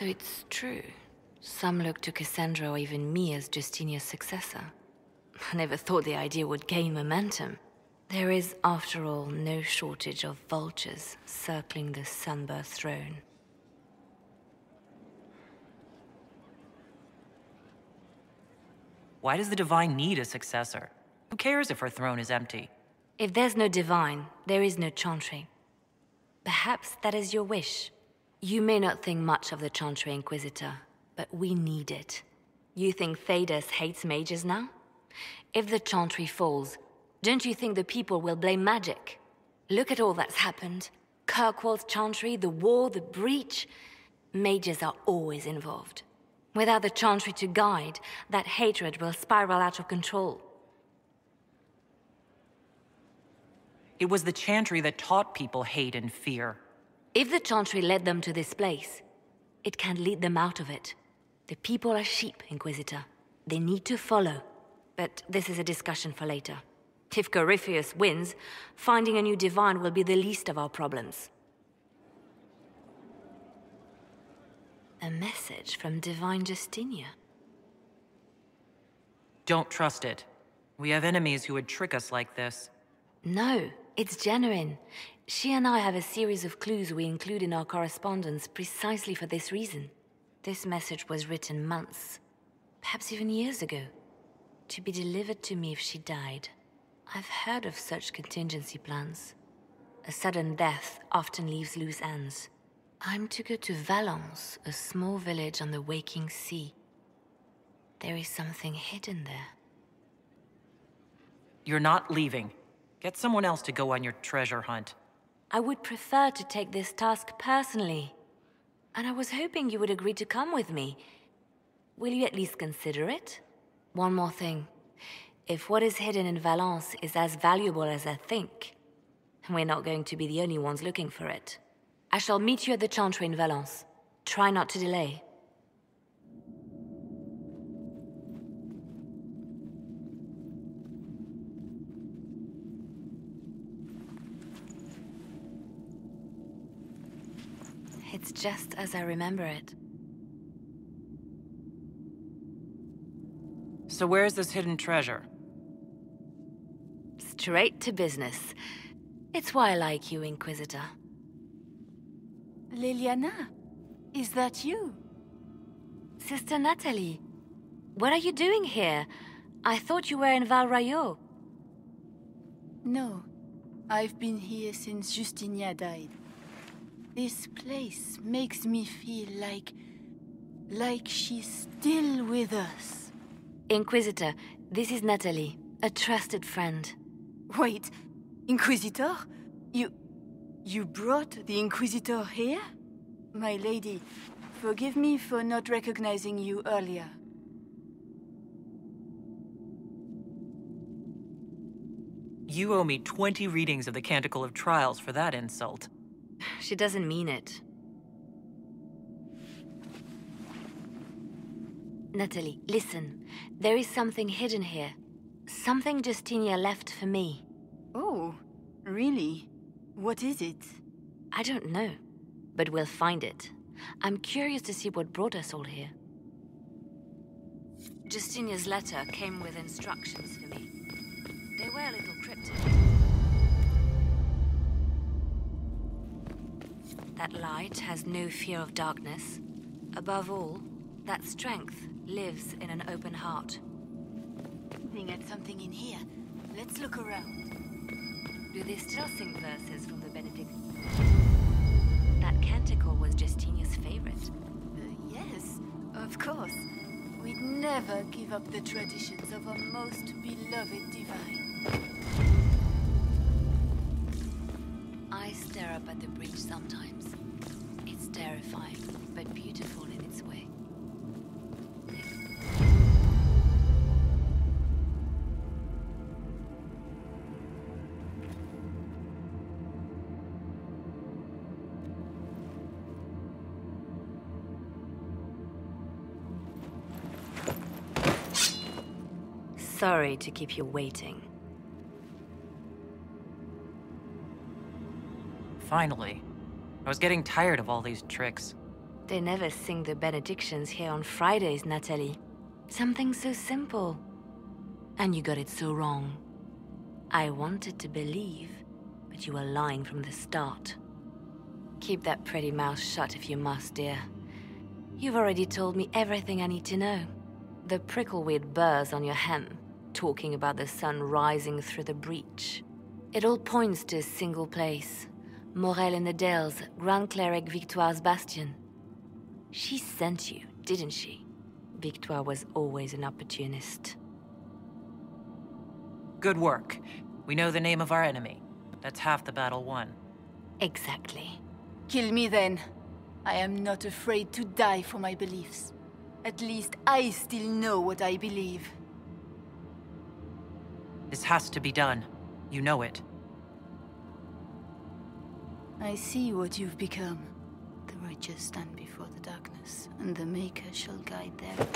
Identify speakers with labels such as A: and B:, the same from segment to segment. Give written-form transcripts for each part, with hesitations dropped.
A: So it's true. Some look to Cassandra or even me as Justinia's successor. I never thought the idea would gain momentum. There is, after all, no shortage of vultures circling the Sunburst throne.
B: Why does the Divine need a successor? Who cares if her throne is empty?
A: If there's no Divine, there is no Chantry. Perhaps that is your wish. You may not think much of the Chantry Inquisitor, but we need it. You think Thedas hates mages now? If the Chantry falls, don't you think the people will blame magic? Look at all that's happened. Kirkwall's Chantry, the war, the breach. Mages are always involved. Without the Chantry to guide, that hatred will spiral out of control.
B: It was the Chantry that taught people hate and fear.
A: If the Chantry led them to this place, it can lead them out of it. The people are sheep, Inquisitor. They need to follow. But this is a discussion for later. If Corypheus wins, finding a new Divine will be the least of our problems. A message from Divine Justinia.
B: Don't trust it. We have enemies who would trick us like this.
A: No, it's genuine. She and I have a series of clues we include in our correspondence precisely for this reason. This message was written months, perhaps even years ago, to be delivered to me if she died. I've heard of such contingency plans. A sudden death often leaves loose ends. I'm to go to Valence, a small village on the waking sea. There is something hidden there.
B: You're not leaving. Get someone else to go on your treasure hunt.
A: I would prefer to take this task personally. And I was hoping you would agree to come with me. Will you at least consider it? One more thing. If what is hidden in Valence is as valuable as I think, we're not going to be the only ones looking for it. I shall meet you at the Chantry in Valence. Try not to delay. It's just as I remember it.
B: So where's this hidden treasure?
A: Straight to business. It's why I like you, Inquisitor.
C: Leliana, is that you?
A: Sister Natalie, what are you doing here? I thought you were in Val Rayo.
C: No, I've been here since Justinia died. This place makes me feel like she's still with us.
A: Inquisitor, this is Natalie, a trusted friend.
C: Wait, Inquisitor? You brought the Inquisitor here? My lady, forgive me for not recognizing you earlier.
B: You owe me 20 readings of the Canticle of Trials for that insult.
A: She doesn't mean it. Natalie, listen. There is something hidden here. Something Justinia left for me.
C: Oh, really? What is it?
A: I don't know, but we'll find it. I'm curious to see what brought us all here. Justinia's letter came with instructions for me. They were a little cryptic. That light has no fear of darkness. Above all, that strength lives in an open heart.
C: Looking at something in here. Let's look around.
A: Do they still sing verses from the Benedict? That canticle was Justinia's favorite.
C: Yes, of course. We'd never give up the traditions of our most beloved divine.
A: I stare up at the breach sometimes. It's terrifying, but beautiful in its way. Sorry to keep you waiting.
B: Finally. I was getting tired of all these tricks.
A: They never sing the benedictions here on Fridays, Natalie. Something so simple. And you got it so wrong. I wanted to believe, but you were lying from the start. Keep that pretty mouth shut if you must, dear. You've already told me everything I need to know. The prickleweed burrs on your hem, talking about the sun rising through the breach. It all points to a single place. Morel in the Dales, Grand Cleric Victoire's bastion. She sent you, didn't she? Victoire was always an opportunist.
B: Good work. We know the name of our enemy. That's half the battle won.
A: Exactly.
C: Kill me then. I am not afraid to die for my beliefs. At least I still know what I believe.
B: This has to be done. You know it.
C: I see what you've become. The righteous stand before the darkness, and the Maker shall guide them.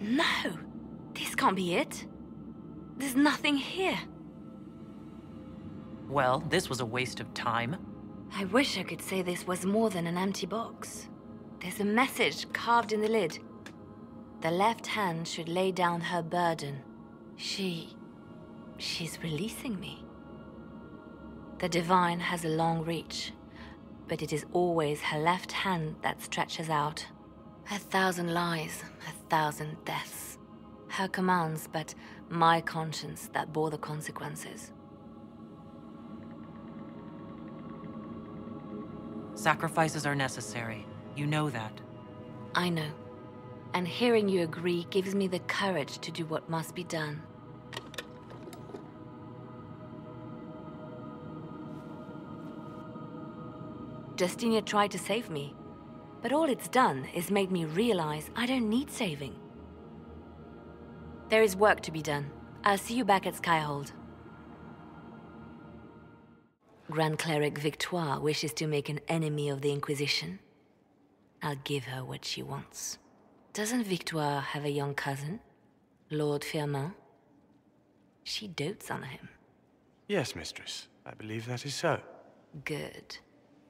A: No! This can't be it. There's nothing here.
B: Well, this was a waste of time.
A: I wish I could say this was more than an empty box. There's a message carved in the lid. The left hand should lay down her burden. She's releasing me. The divine has a long reach, but it is always her left hand that stretches out. 1,000 lies, 1,000 deaths. Her commands, but my conscience that bore the consequences.
B: Sacrifices are necessary. You know that.
A: I know. And hearing you agree gives me the courage to do what must be done. Justinia tried to save me, but all it's done is made me realize I don't need saving. There is work to be done. I'll see you back at Skyhold. Grand Cleric Victoire wishes to make an enemy of the Inquisition. I'll give her what she wants. Doesn't Victoire have a young cousin? Lord Firmin? She dotes on him.
D: Yes, mistress. I believe that is so.
A: Good.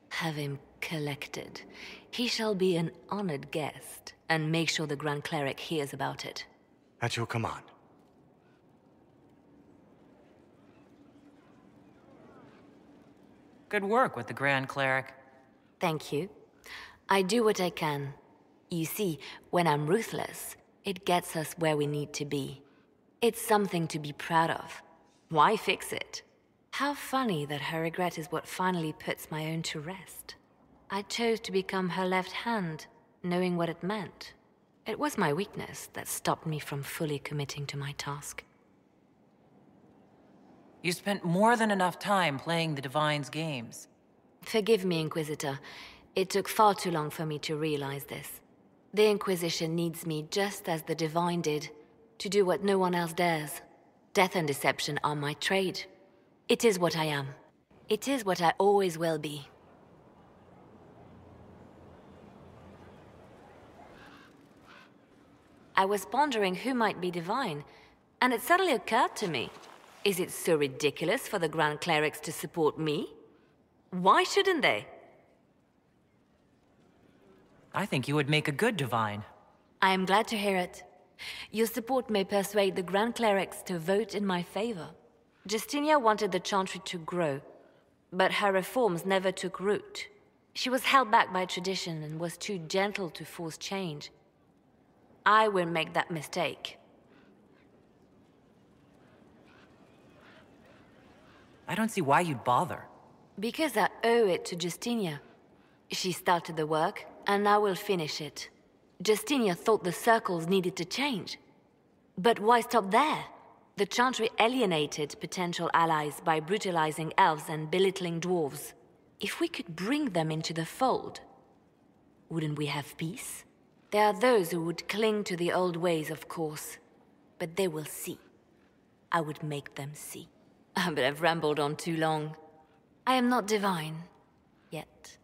A: Have him collected. He shall be an honored guest, and make sure the Grand Cleric hears about it.
D: At your command.
B: Good work with the Grand Cleric.
A: Thank you. I do what I can. You see, when I'm ruthless, it gets us where we need to be. It's something to be proud of. Why fix it? How funny that her regret is what finally puts my own to rest. I chose to become her left hand, knowing what it meant. It was my weakness that stopped me from fully committing to my task.
B: You spent more than enough time playing the Divine's games.
A: Forgive me, Inquisitor. It took far too long for me to realize this. The Inquisition needs me just as the Divine did, to do what no one else dares. Death and deception are my trade. It is what I am. It is what I always will be. I was pondering who might be Divine, and it suddenly occurred to me. Is it so ridiculous for the Grand Clerics to support me? Why shouldn't they?
B: I think you would make a good Divine.
A: I am glad to hear it. Your support may persuade the Grand Clerics to vote in my favor. Justinia wanted the Chantry to grow, but her reforms never took root. She was held back by tradition and was too gentle to force change. I won't make that mistake.
B: I don't see why you'd bother.
A: Because I owe it to Justinia. She started the work, and I will finish it. Justinia thought the circles needed to change. But why stop there? The Chantry alienated potential allies by brutalizing elves and belittling dwarves. If we could bring them into the fold, wouldn't we have peace? There are those who would cling to the old ways, of course. But they will see. I would make them see. But I've rambled on too long. I am not divine. Yet.